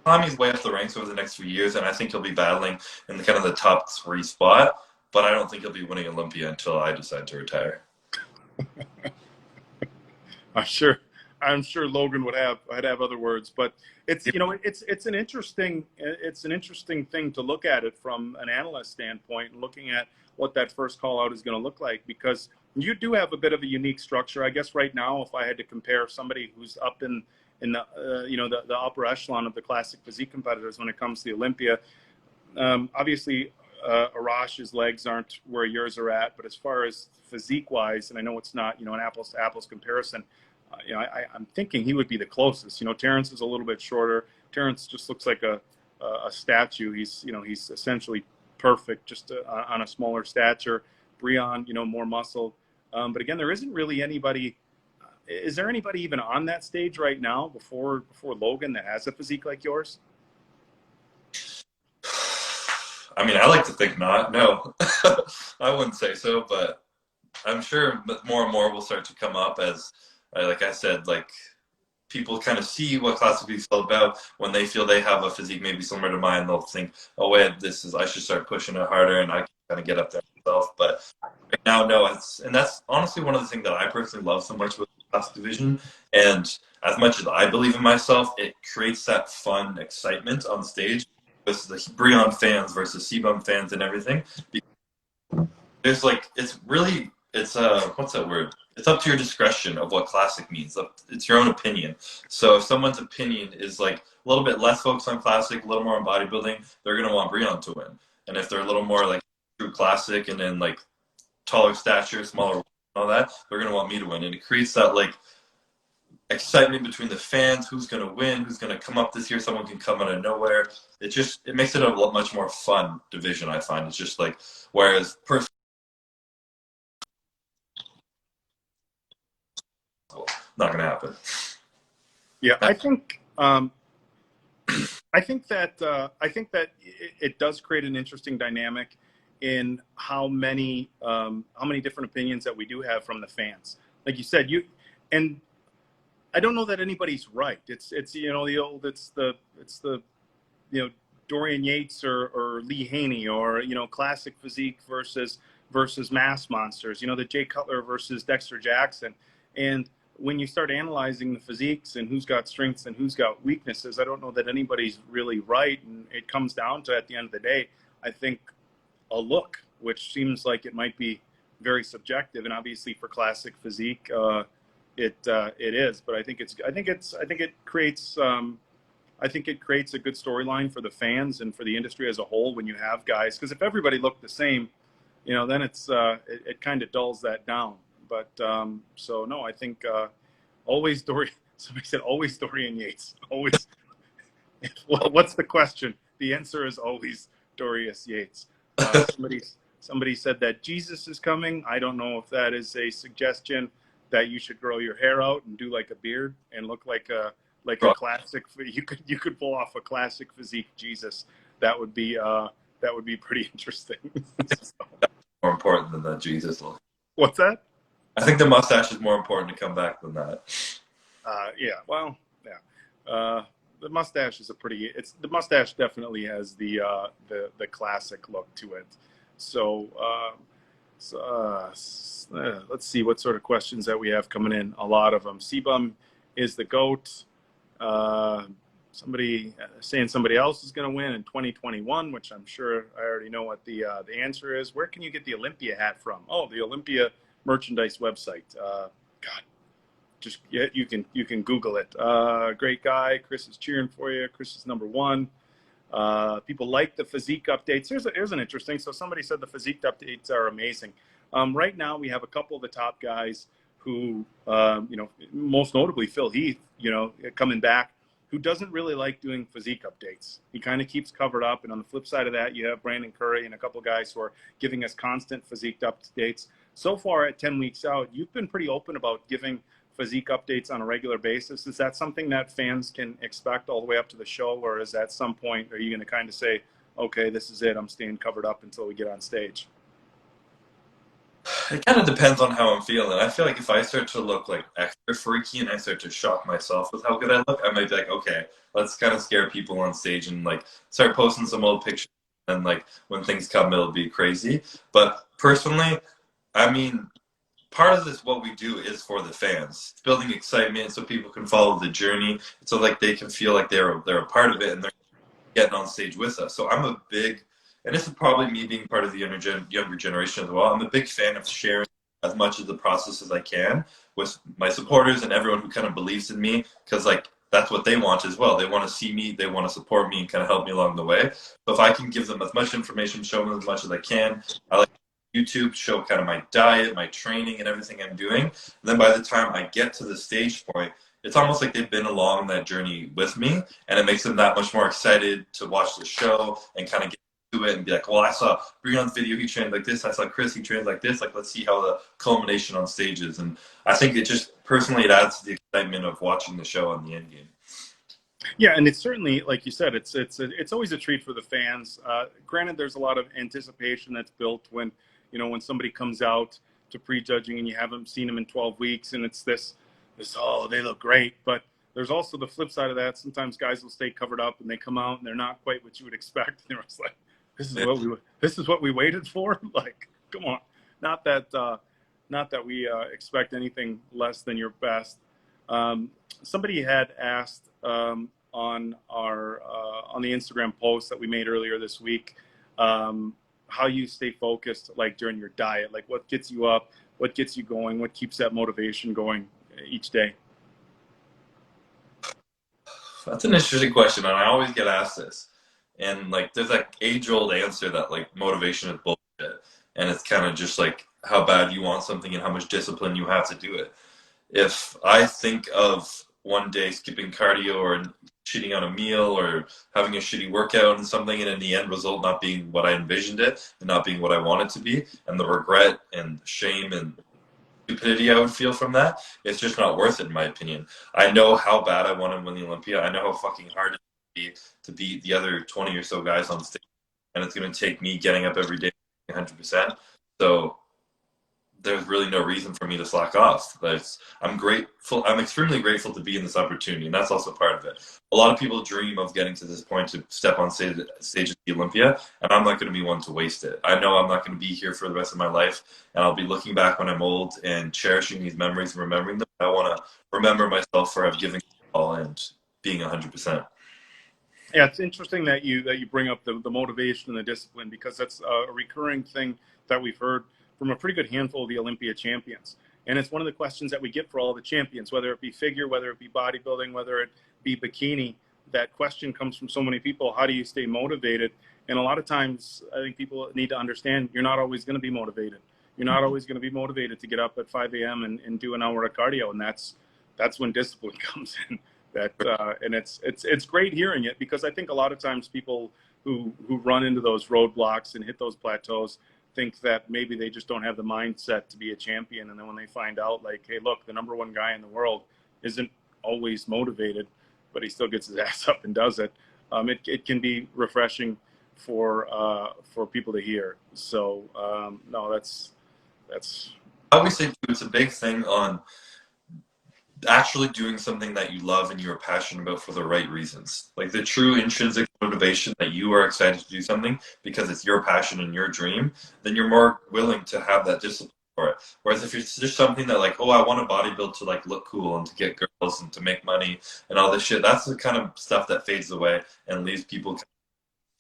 climbing his way up the ranks over the next few years, and I think he'll be battling in the kind of the top 3 spot. But I don't think he'll be winning Olympia until I decide to retire. I'm sure Logan would have other words, but it's it's an interesting thing to look at it from an analyst standpoint, looking at what that first call out is going to look like, because you do have a bit of a unique structure. I guess right now, if I had to compare somebody who's up in the the upper echelon of the classic physique competitors when it comes to the Olympia, obviously Arash's legs aren't where yours are at, but as far as physique wise, and I know it's not an apples to apples comparison, I'm thinking he would be the closest. Terrence is a little bit shorter. Terrence just looks like a statue. He's essentially perfect, just on a smaller stature. Breon, more muscle. But again, there isn't really anybody. Is there anybody even on that stage right now before Logan that has a physique like yours? I mean, I like to think not. No, I wouldn't say so, but I'm sure more and more will start to come up as, like I said, like people kind of see what classic physique is all about. When they feel they have a physique maybe similar to mine, they'll think, oh wait, I should start pushing it harder, and I can kind of get up there myself. But right now, no, and that's honestly one of the things that I personally love so much with the classic division. And as much as I believe in myself, it creates that fun excitement on stage with the Breon fans versus CBum fans and everything. There's it's what's that word? It's up to your discretion of what classic means. It's your own opinion. So if someone's opinion is like a little bit less focused on classic, a little more on bodybuilding, they're gonna want Breon to win. And if they're a little more like true classic and then like taller stature, smaller, and all that, they're gonna want me to win. And it creates that like excitement between the fans. Who's gonna win? Who's gonna come up this year? Someone can come out of nowhere. It makes it a much more fun division. I find it's just like whereas not going to happen. Yeah, I think that it does create an interesting dynamic in how many different opinions that we do have from the fans. Like you said, and I don't know that anybody's right. It's you know the old it's the you know Dorian Yates or Lee Haney, or you know classic physique versus mass monsters. You know the Jay Cutler versus Dexter Jackson. And when you start analyzing the physiques and who's got strengths and who's got weaknesses, I don't know that anybody's really right. And it comes down to, at the end of the day, I think a look, which seems like it might be very subjective. And obviously for classic physique, it is. But I think it creates I think it creates a good storyline for the fans and for the industry as a whole when you have guys. Because if everybody looked the same, you know, then it kind of dulls that down. But so no, I think always Dorian. Somebody said always Dorian Yates. Always. What's the question? The answer is always Dorius Yates. Somebody said that Jesus is coming. I don't know if that is a suggestion that you should grow your hair out and do like a beard and look like a classic. You could pull off a classic physique Jesus. That would be pretty interesting. So, More important than that Jesus look. what's that? I think the mustache is more important to come back than that. Yeah. Well, yeah. The mustache is a pretty. It's the mustache definitely has the classic look to it. So, let's see what sort of questions that we have coming in. A lot of them. Sebum is the GOAT. Somebody saying somebody else is going to win in 2021, which I'm sure I already know what the answer is. Where can you get the Olympia hat from? Oh, the Olympia merchandise website. God, just you can Google it. Great guy. Chris is cheering for you. Chris is number one. People like the physique updates. Here's an interesting. So somebody said the physique updates are amazing. Right now we have a couple of the top guys who, you know, most notably Phil Heath, you know, coming back, who doesn't really like doing physique updates. He kind of keeps covered up. And on the flip side of that, you have Brandon Curry and a couple of guys who are giving us constant physique updates. So far at 10 weeks out, you've been pretty open about giving physique updates on a regular basis. Is that something that fans can expect all the way up to the show? Or is at some point, are you going to kind of say, okay, this is it, I'm staying covered up until we get on stage? It kind of depends on how I'm feeling. I feel like if I start to look like extra freaky and I start to shock myself with how good I look, I might be like, okay, let's kind of scare people on stage and like start posting some old pictures. And like when things come, it'll be crazy. But personally, I mean, part of this, what we do is for the fans. It's building excitement so people can follow the journey, so like they can feel like they're a part of it and they're getting on stage with us. So I'm a big, and this is probably me being part of the younger generation as well. I'm a big fan of sharing as much of the process as I can with my supporters and everyone who kind of believes in me, because like that's what they want as well. They want to see me, they want to support me and kind of help me along the way. So if I can give them as much information, show them as much as I can, I like YouTube, show kind of my diet, my training, and everything I'm doing. And then by the time I get to the stage point, it's almost like they've been along that journey with me, and it makes them that much more excited to watch the show and kind of get to it and be like, well, I saw Breon's video, he trained like this. I saw Chris, he trained like this. Like, let's see how the culmination on stage is. And I think it just, personally, it adds to the excitement of watching the show on the end game. Yeah, and it's certainly, like you said, it's always a treat for the fans. Granted, there's a lot of anticipation that's built when, you know, when somebody comes out to prejudging and you haven't seen them in 12 weeks, and it's this, oh, they look great. But there's also the flip side of that. Sometimes guys will stay covered up and they come out and they're not quite what you would expect. And it's like, this is what we waited for. Like, come on. Not that we expect anything less than your best. Somebody had asked on the Instagram post that we made earlier this week, how you stay focused, like during your diet, like what gets you up, what gets you going, what keeps that motivation going each day. That's an interesting question, and I always get asked this. And like, there's that age-old answer that like motivation is bullshit, and it's kind of just like how bad you want something and how much discipline you have to do it. If I think of one day skipping cardio or cheating on a meal or having a shitty workout and something, and in the end result not being what I envisioned it and not being what I want it to be, and the regret and shame and stupidity I would feel from that, it's just not worth it in my opinion. I know how bad I want to win the Olympia. I know how fucking hard it would be to beat the other 20 or so guys on stage, and it's going to take me getting up every day 100%. So there's really no reason for me to slack off. I'm grateful. I'm extremely grateful to be in this opportunity, and that's also part of it. A lot of people dream of getting to this point to step on stage at the Olympia, and I'm not going to be one to waste it. I know I'm not going to be here for the rest of my life, and I'll be looking back when I'm old and cherishing these memories and remembering them. I want to remember myself for have given all and being 100%. Yeah, it's interesting that you bring up the motivation and the discipline, because that's a recurring thing that we've heard from a pretty good handful of the Olympia champions. And it's one of the questions that we get for all the champions, whether it be figure, whether it be bodybuilding, whether it be bikini. That question comes from so many people: how do you stay motivated? And a lot of times, I think people need to understand you're not always going to be motivated. You're not always going to be motivated to get up at 5 a.m. and do an hour of cardio, and that's when discipline comes in. That and it's great hearing it, because I think a lot of times people who run into those roadblocks and hit those plateaus think that maybe they just don't have the mindset to be a champion, and then when they find out, like, hey, look, the number one guy in the world isn't always motivated, but he still gets his ass up and does it. It can be refreshing for people to hear. So no, that's I always say it's a big thing on actually doing something that you love and you're passionate about for the right reasons. Like the true intrinsic motivation that you are excited to do something because it's your passion and your dream, then you're more willing to have that discipline for it. Whereas if it's just something that like, oh, I want to bodybuild to like look cool and to get girls and to make money and all this shit, that's the kind of stuff that fades away and leaves people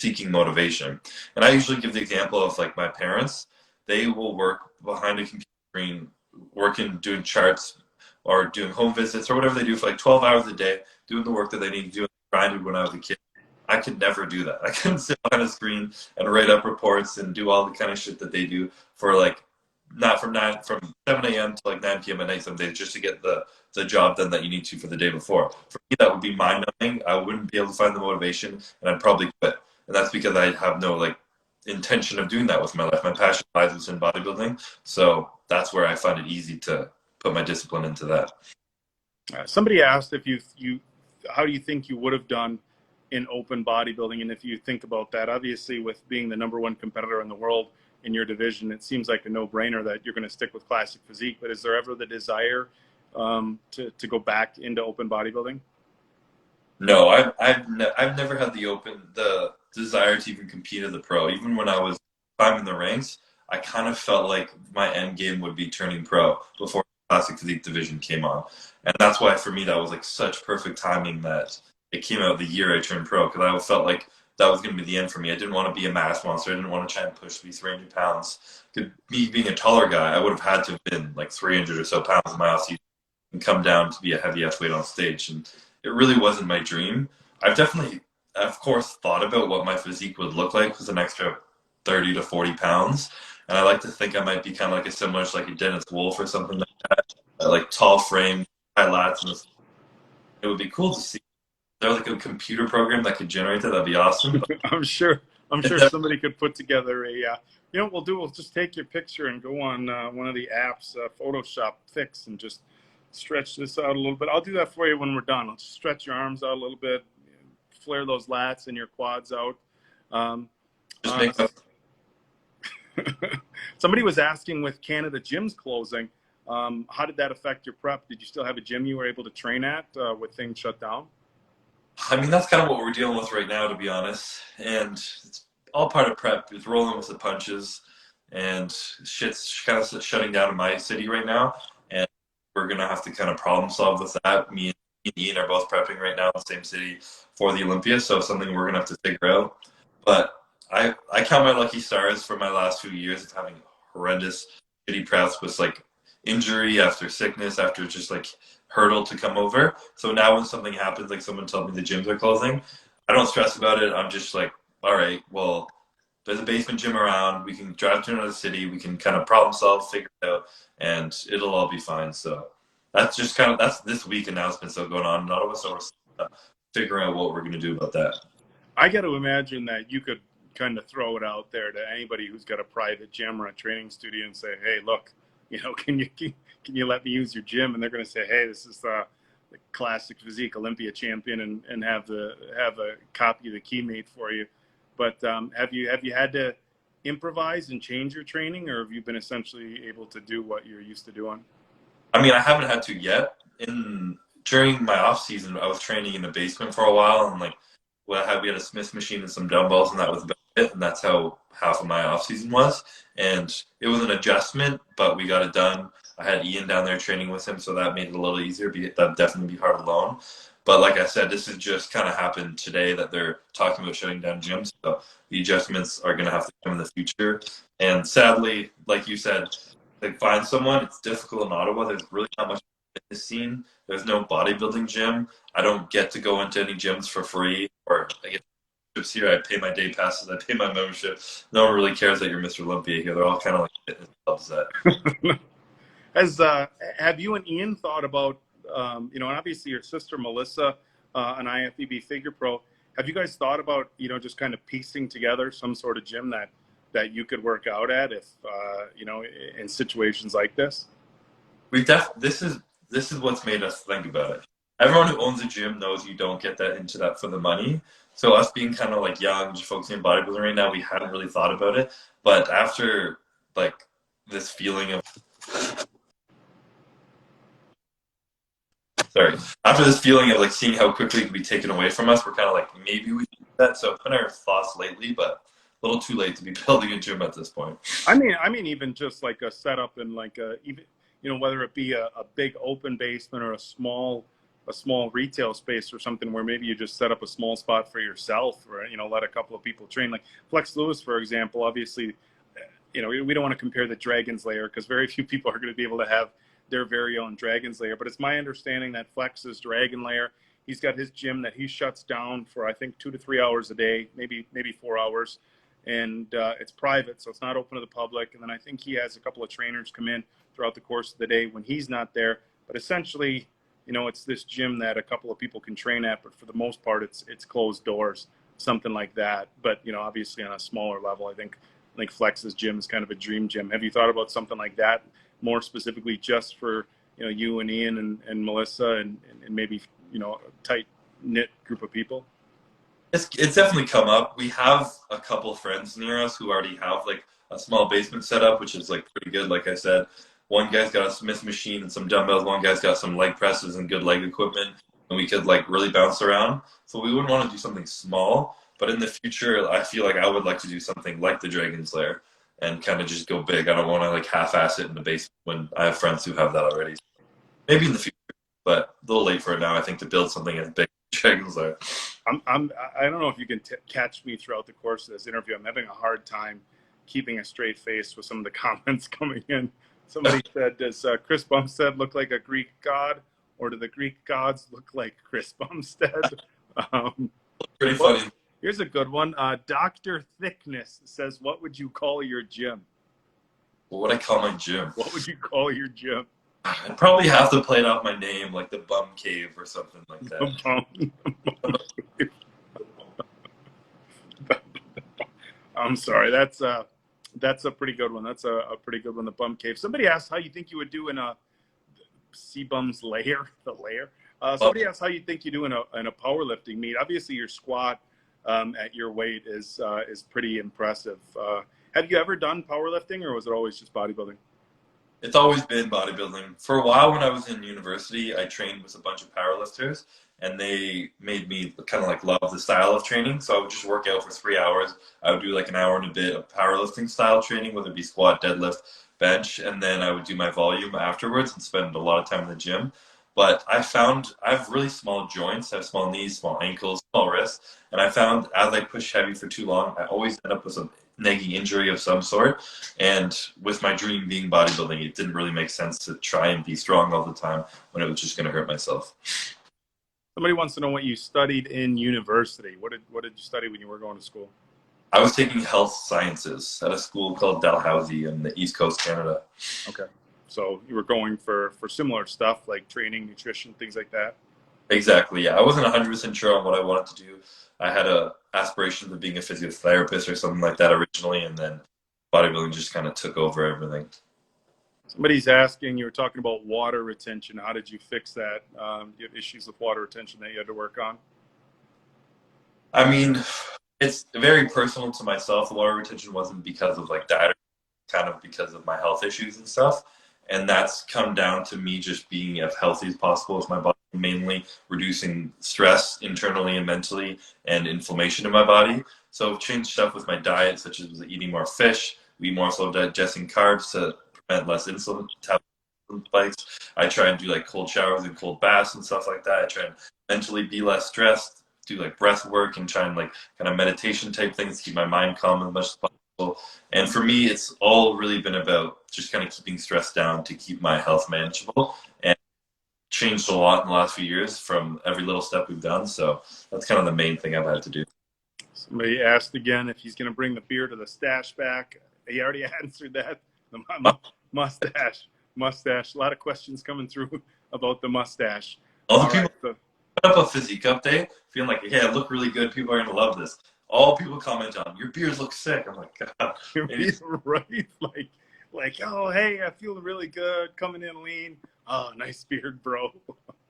seeking motivation. And I usually give the example of like my parents. They will work behind a computer screen, working, doing charts, or doing home visits or whatever they do for like 12 hours a day, doing the work that they need to do. Grinded when I was a kid. I could never do that. I couldn't sit behind a screen and write up reports and do all the kind of shit that they do for like not from 7 a.m. to like 9 p.m. at night some days just to get the job done that you need to for the day before. For me, that would be mind numbing. I wouldn't be able to find the motivation, and I'd probably quit. And that's because I have no like intention of doing that with my life. My passion lies within bodybuilding, so that's where I find it easy to put my discipline into that. Somebody asked if you how do you think you would have done in open bodybuilding, and if you think about that, obviously with being the number one competitor in the world in your division, it seems like a no-brainer that you're going to stick with classic physique. But is there ever the desire to go back into open bodybuilding? No, I've never had the desire to even compete as a pro. Even when I was climbing the ranks, I kind of felt like my end game would be turning pro before the classic physique division came on, and that's why for me that was like such perfect timing that it came out the year I turned pro because I felt like that was going to be the end for me. I didn't want to be a mass monster. I didn't want to try and push to be 300 pounds. Me being a taller guy, I would have had to have been like 300 or so pounds in my off season and come down to be a heavy athlete on stage. And it really wasn't my dream. I've definitely, of course, thought about what my physique would look like with an extra 30 to 40 pounds. And I like to think I might be kind of like a similar to like a Dennis Wolf or something like that. Like tall frame, high lats. And it would be cool to see. There's like a computer program that could generate that. That'd be awesome. I'm sure. I'm sure somebody could put together a. You know what we'll do? We'll just take your picture and go on one of the apps, Photoshop Fix, and just stretch this out a little bit. I'll do that for you when we're done. I'll just stretch your arms out a little bit, flare those lats and your quads out. Just make them. Somebody was asking, with Canada gyms closing, how did that affect your prep? Did you still have a gym you were able to train at with things shut down? I mean, that's kind of what we're dealing with right now, to be honest. And it's all part of prep. It's rolling with the punches, and shit's kind of shutting down in my city right now. And we're gonna have to kind of problem solve with that. Me and Ian are both prepping right now in the same city for the Olympia, so something we're gonna have to figure out. But I count my lucky stars for my last few years of having horrendous shitty preps with like injury after sickness after just like hurdle to come over. So now when something happens, like someone told me the gyms are closing, I don't stress about it. I'm just like, all right, well, there's a basement gym around. We can drive to another city. We can kind of problem solve, figure it out, and it'll all be fine. So that's just kind of that's this week announcement still going on. None of us are figuring out what we're going to do about that. I got to imagine that you could kind of throw it out there to anybody who's got a private gym or a training studio and say, hey, look, you know, can you let me use your gym? And they're going to say, hey, this is the classic physique Olympia champion, and have a copy of the key made for you. But have you had to improvise and change your training, or have you been essentially able to do what you're used to doing? I mean, I haven't had to yet. In During my off season, I was training in the basement for a while, and like, we had a Smith machine and some dumbbells, and that was about it. And that's how half of my off season was. And it was an adjustment, but we got it done. I had Ian down there training with him, so that made it a little easier. That'd definitely be hard alone. But like I said, this has just kind of happened today that they're talking about shutting down gyms. So the adjustments are going to have to come in the future. And sadly, like you said, like find someone. It's difficult in Ottawa. There's really not much fitness scene. There's no bodybuilding gym. I don't get to go into any gyms for free, or I get trips here. I pay my day passes. I pay my membership. No one really cares that you're Mr. Olympia here. They're all kind of like fitness clubs that. Has have you and Ian thought about and obviously your sister Melissa, an IFBB figure pro. Have you guys thought about just kind of piecing together some sort of gym that you could work out at if in situations like this? This is what's made us think about it. Everyone who owns a gym knows you don't get that into that for the money. So us being kind of like young, just focusing on bodybuilding right now, we hadn't really thought about it. But after like this feeling of sorry, after this feeling of like seeing how quickly it can be taken away from us, we're kind of like maybe we should do that. So it's been our thoughts lately, but a little too late to be building a gym at this point. I mean, even just like a setup and like even whether it be a big open basement or a small retail space or something where maybe you just set up a small spot for yourself, or let a couple of people train. Like Flex Lewis, for example, obviously, we don't want to compare the Dragon's Lair because very few people are going to be able to have their very own Dragon's Lair. But it's my understanding that Flex's Dragon Lair, he's got his gym that he shuts down for I think 2 to 3 hours a day, maybe 4 hours, and it's private, so it's not open to the public. And then I think he has a couple of trainers come in throughout the course of the day when he's not there. But essentially, it's this gym that a couple of people can train at, but for the most part, it's closed doors, something like that. But obviously on a smaller level, I think Flex's gym is kind of a dream gym. Have you thought about something like that, more specifically just for you and Ian and Melissa and maybe a tight knit group of people? It's definitely come up. We have a couple friends near us who already have like a small basement set up, which is like pretty good. Like I said, one guy's got a Smith machine and some dumbbells. One guy's got some leg presses and good leg equipment, and we could like really bounce around. So we wouldn't want to do something small, but in the future, I feel like I would like to do something like the Dragon's Lair and kind of just go big. I don't want to like half-ass it in the basement when I have friends who have that already. Maybe in the future, but a little late for it now. I think to build something as big as Dragon's Lair. I don't know if you can catch me throughout the course of this interview. I'm having a hard time keeping a straight face with some of the comments coming in. Somebody said, does Chris Bumstead look like a Greek god, or do the Greek gods look like Chris Bumstead? Pretty funny. Here's a good one. Dr. Thickness says, what would you call your gym? What would I call my gym? What would you call your gym? I'd probably have to play it off my name, like the Bum Cave or something like that. I'm sorry. That's a pretty good one. That's a pretty good one. The Bum Cave. Somebody asked how you think you would do in a C-Bum's lair. The lair. Somebody asked how you think you do in a powerlifting meet. Obviously, your squat at your weight is pretty impressive. Have you ever done powerlifting, or was it always just bodybuilding? It's always been bodybuilding. For a while when I was in university, I trained with a bunch of powerlifters, and they made me kind of like love the style of training. So I would just work out for 3 hours. I would do like an hour and a bit of powerlifting style training, whether it be squat, deadlift, bench, and then I would do my volume afterwards and spend a lot of time in the gym. But I found I have really small joints. I have small knees, small ankles, small wrists. And I found as I push heavy for too long, I always end up with some nagging injury of some sort. And with my dream being bodybuilding, it didn't really make sense to try and be strong all the time when it was just going to hurt myself. Somebody wants to know what you studied in university. What did you study when you were going to school? I was taking health sciences at a school called Dalhousie in the East Coast, Canada. Okay. So you were going for similar stuff like training, nutrition, things like that? Exactly, yeah. I wasn't 100% sure on what I wanted to do. I had a aspiration of being a physiotherapist or something like that originally, and then bodybuilding just kind of took over everything. Somebody's asking, you were talking about water retention. How did you fix that? You have issues with water retention that you had to work on? I mean, it's very personal to myself. The water retention wasn't because of like diet, kind of because of my health issues and stuff. And that's come down to me just being as healthy as possible with my body, mainly reducing stress internally and mentally and inflammation in my body. So I've changed stuff with my diet, such as eating more fish, eat more slow digesting carbs to prevent less insulin spikes. I try and do like cold showers and cold baths and stuff like that. I try and mentally be less stressed, do like breath work and try and like kind of meditation type things, keep my mind calm as much as possible. And for me, it's all really been about just kind of keeping stress down to keep my health manageable, and changed a lot in the last few years from every little step we've done. So that's kind of the main thing I've had to do. Somebody asked again if he's going to bring the beard or the stash back. He already answered that. The mustache. A lot of questions coming through about the mustache. All the people So, put up a physique update, feeling like, hey, I look really good. People are going to love this. All people comment on, your beard looks sick. I'm like, God. right? Like, oh, hey, I feel really good, coming in lean. Oh, nice beard, bro.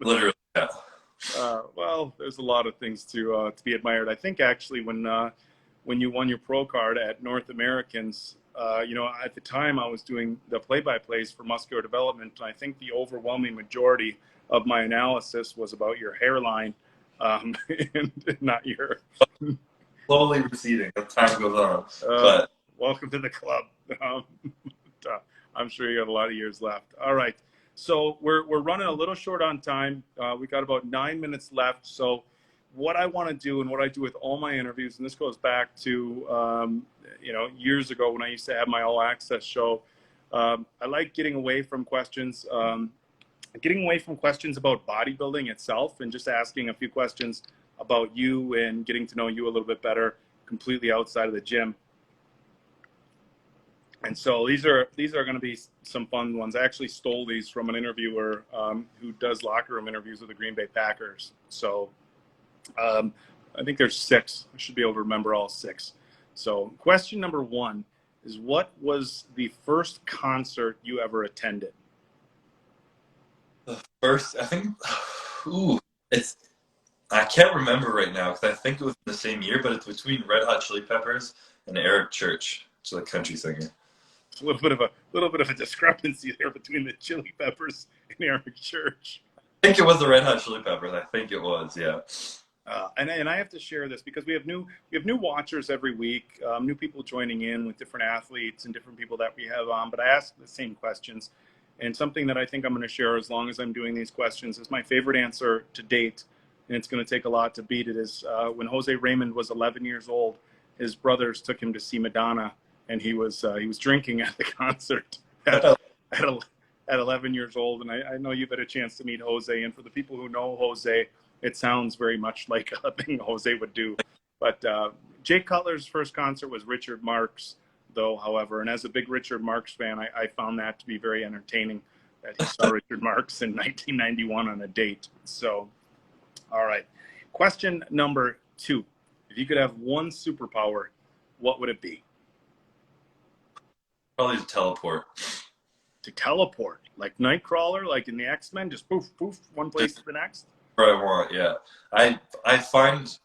Literally, yeah. Well, there's a lot of things to be admired. I think actually when you won your pro card at North Americans, at the time I was doing the play-by-plays for muscular development, and I think the overwhelming majority of my analysis was about your hairline, and not your. Slowly receding as time goes on. But welcome to the club. I'm sure you have a lot of years left. All right. So we're running a little short on time. We got about 9 minutes left. So what I want to do and what I do with all my interviews, and this goes back to, years ago when I used to have my All Access show, I like getting away from questions about bodybuilding itself and just asking a few questions about you and getting to know you a little bit better completely outside of the gym. And so these are going to be some fun ones. I actually stole these from an interviewer who does locker room interviews with the Green Bay Packers. So I think there's 6. I should be able to remember all 6. So question number 1 is, what was the first concert you ever attended? The first, I think, I can't remember right now because I think it was the same year, but it's between Red Hot Chili Peppers and Eric Church, which is a country singer. It's a little bit of a discrepancy there between the Chili Peppers and Eric Church. I think it was the Red Hot Chili Peppers. I think it was, yeah. And I have to share this because we have new watchers every week, new people joining in with different athletes and different people that we have on. But I ask the same questions, and something that I think I'm going to share as long as I'm doing these questions is my favorite answer to date, and it's going to take a lot to beat it. Is when Jose Raymond was 11 years old, his brothers took him to see Madonna, and he was drinking at the concert at 11 years old. And I know you've had a chance to meet Jose, and for the people who know Jose, it sounds very much like a thing Jose would do. But Jake Cutler's first concert was Richard Marx, though, however. And as a big Richard Marx fan, I found that to be very entertaining, that he saw Richard Marx in 1991 on a date. So, all right. Question number 2. If you could have one superpower, what would it be? Probably to teleport. To teleport? Like Nightcrawler, like in the X-Men? Just poof, poof, one place to the next? What I want, yeah. I find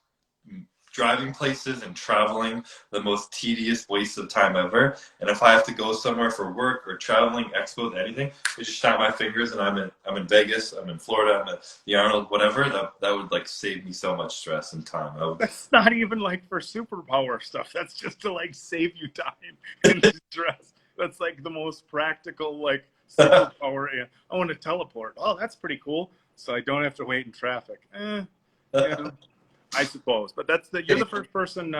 driving places and traveling the most tedious waste of time ever. And if I have to go somewhere for work or traveling, expos, anything, I just snap my fingers and I'm in Vegas, I'm in Florida, I'm at the Arnold, whatever. That would like save me so much stress and time. That's not even like for superpower stuff. That's just to like save you time and stress. That's like the most practical like superpower. I want to teleport. Oh, that's pretty cool. So I don't have to wait in traffic. I suppose. But you're the first person.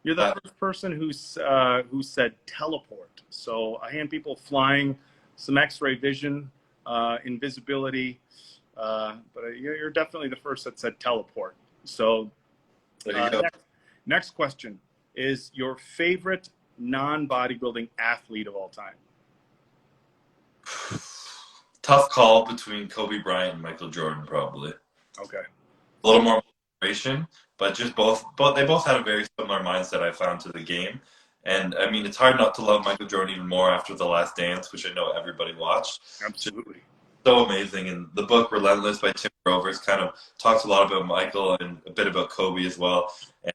You're the first person who said teleport. So I hand people flying, some X-ray vision, invisibility. But you're definitely the first that said teleport. So There you go. Next question is your favorite non-bodybuilding athlete of all time. Tough call between Kobe Bryant and Michael Jordan, probably. Okay. A little more motivation, but just they both had a very similar mindset, I found, to the game. And I mean, it's hard not to love Michael Jordan even more after The Last Dance, which I know everybody watched. Absolutely. So amazing. And the book Relentless by Tim Grovers kind of talks a lot about Michael and a bit about Kobe as well. And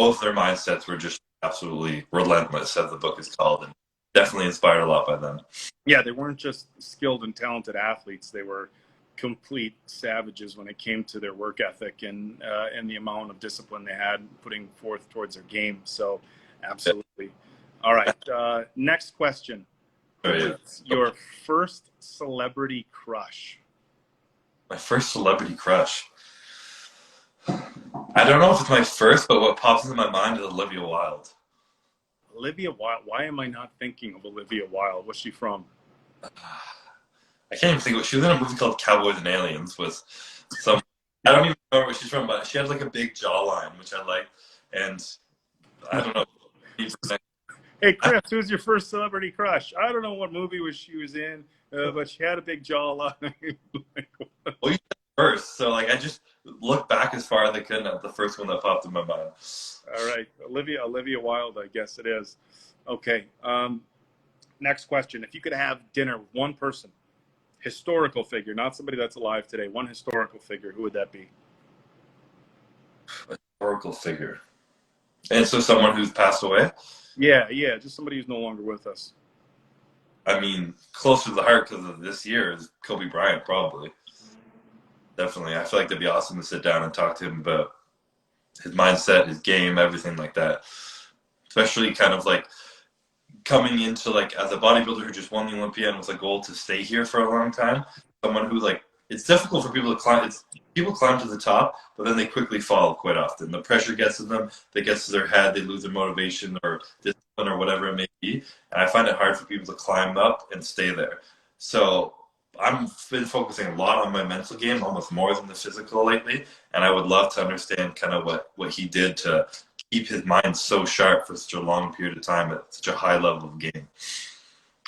both their mindsets were just absolutely relentless, as the book is called, and definitely inspired a lot by them. Yeah, they weren't just skilled and talented athletes. They were complete savages when it came to their work ethic and the amount of discipline they had putting forth towards their game. So, absolutely. All right. Next question. Who was your first celebrity crush? My first celebrity crush. I don't know if it's my first, but what pops into my mind is Olivia Wilde. Olivia Wilde. Why am I not thinking of Olivia Wilde? What's she from? I can't even think of it. She was in a movie called Cowboys and Aliens with some. I don't even remember where she's from, but she had like a big jawline, which I liked. And I don't know. Hey, Chris, who's your first celebrity crush? I don't know what movie she was in, but she had a big jawline. Well, you said first, so like I just looked back as far as I could at the first one that popped in my mind. All right, Olivia Wilde, I guess it is. Okay. Next question. If you could have dinner with one person, historical figure, not somebody that's alive today, one historical figure, who would that be? A historical figure. And so someone who's passed away? Yeah, just somebody who's no longer with us. I mean, closer to the heart because of this year is Kobe Bryant, probably. Definitely. I feel like that'd be awesome to sit down and talk to him about his mindset, his game, everything like that. Especially kind of like coming into like as a bodybuilder who just won the Olympia and with a goal to stay here for a long time. Someone who like it's difficult for people to climb. People climb to the top, but then they quickly fall quite often. The pressure gets to them, that gets to their head, they lose their motivation or discipline or whatever it may be. And I find it hard for people to climb up and stay there. So I've been focusing a lot on my mental game, almost more than the physical lately. And I would love to understand kind of what he did to keep his mind so sharp for such a long period of time at such a high level of game.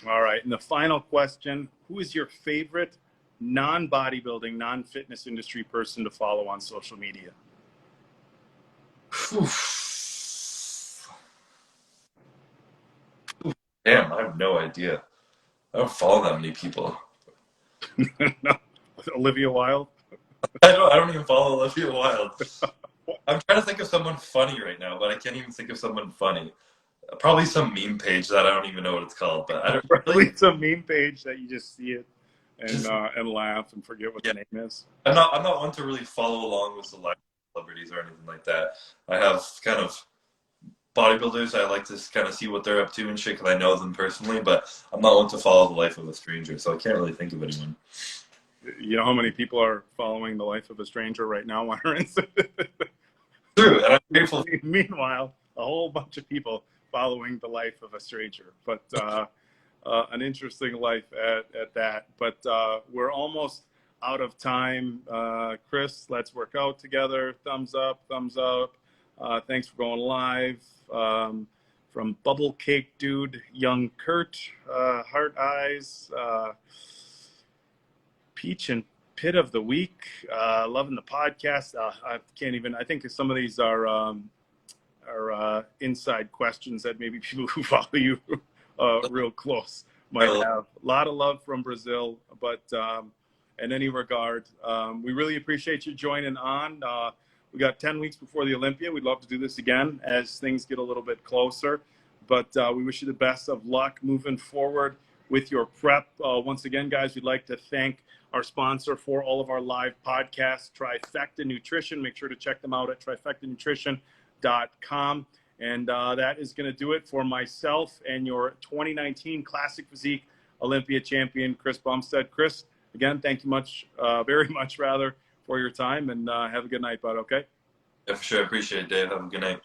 All right. And the final question, who is your favorite non-bodybuilding, non-fitness industry person to follow on social media? Damn, I have no idea. I don't follow that many people. No. Olivia Wilde? I don't even follow Olivia Wilde. I'm trying to think of someone funny right now, but I can't even think of someone funny. Probably some meme page that I don't even know what it's called, but I don't Probably some meme page that you just see it and laugh and forget what the name is. I'm not one to really follow along with celebrities or anything like that. I have kind of bodybuilders. I like to kind of see what they're up to and shit because I know them personally, but I'm not one to follow the life of a stranger, so I can't really think of anyone. You know how many people are following the life of a stranger right now on our Instagram? True, and I'm grateful. Meanwhile, a whole bunch of people following the life of a stranger, but an interesting life at that. But we're almost out of time. Chris, let's work out together. Thumbs up, thumbs up. Thanks for going live. From Bubble Cake Dude, Young Kurt, Heart Eyes, Peach and Pit of the Week. Loving the podcast. I can't even. I think some of these are inside questions that maybe people who follow you real close might have. A lot of love from Brazil, but in any regard, we really appreciate you joining on. We got 10 weeks before the Olympia. We'd love to do this again as things get a little bit closer, but we wish you the best of luck moving forward with your prep. Once again, guys, we'd like to thank our sponsor for all of our live podcasts, Trifecta Nutrition. Make sure to check them out at trifectanutrition.com. And that is going to do it for myself and your 2019 Classic Physique Olympia champion, Chris Bumstead. Chris, again, thank you very much, for your time, and have a good night, bud, okay? Yeah, for sure. I appreciate it, Dave. Have a good night.